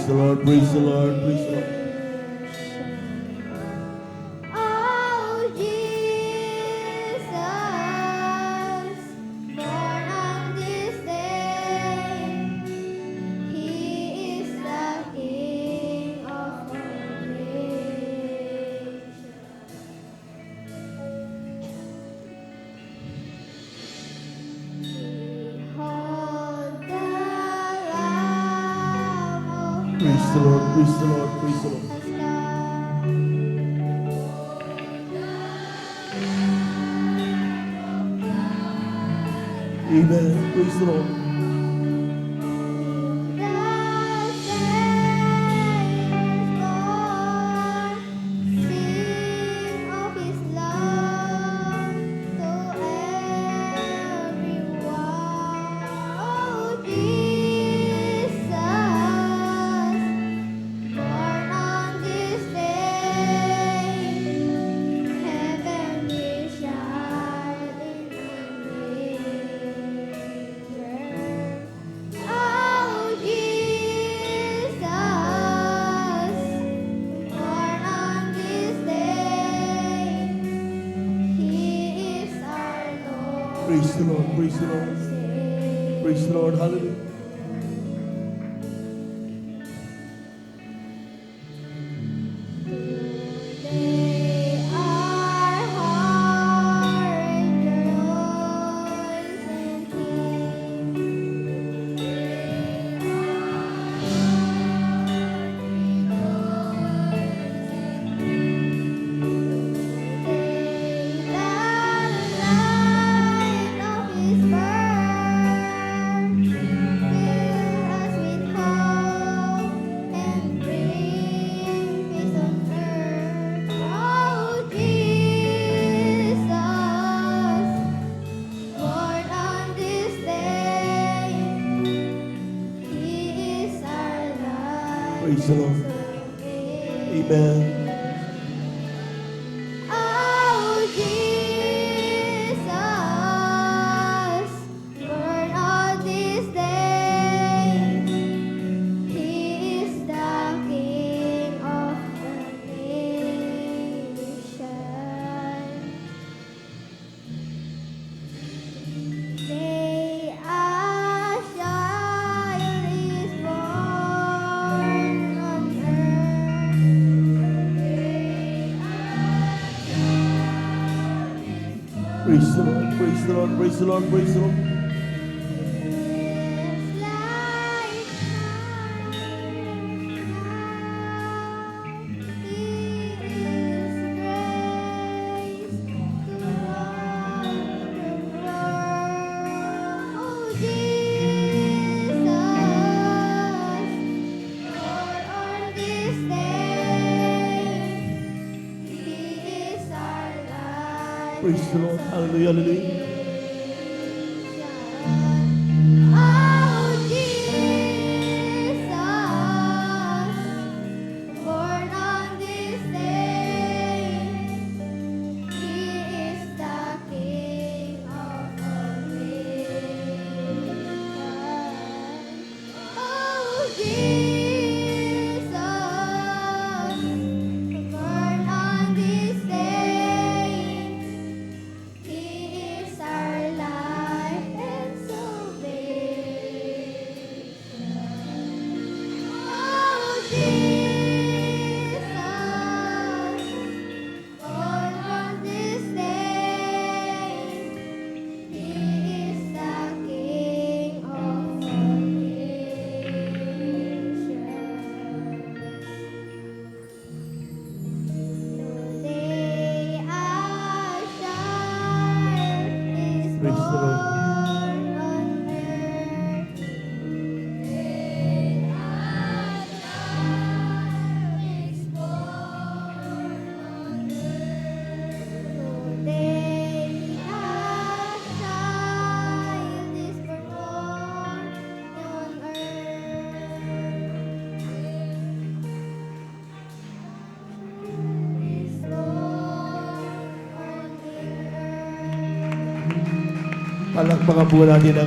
Praise the Lord, praise the Lord, praise the Lord. Oh, Jesus, born on this day, He is the King of all nations. Behold the Lamb of Praise the Lord, praise the Lord, praise the Lord. God has come. Amen, praise the Lord. The Savior's born, sing of His love to everyone. Oh, Jesus, born on this day, heavenly child in the manger. Oh, Jesus, born on this day, He is our Lord. Praise the Lord, praise the Lord. Praise the Lord, hallelujah. Today our heart rejoices in Him. Today the light of His birth fill us with hope and bring peace on earth. Oh, Jesus, born on this day, He is our life. Praise the Lord. Amen. Oh, Jesus, born on this day, He is the King of the nations. Day a child is born on earth. Praise the Lord, praise the Lord, praise the Lord, praise the Lord. Praise the Lord, hallelujah, hallelujah. Oh, Jesus, born on this day, He is the King of all nations. Oh, Jesus, born on this day, He is our life and salvation. Oh, Jesus, born on this day, He is the King of all nations. Today a child is Praise the Lord. born on earth. Today a child is born on earth. Today a child is born on earth. Palakpakan po natin ang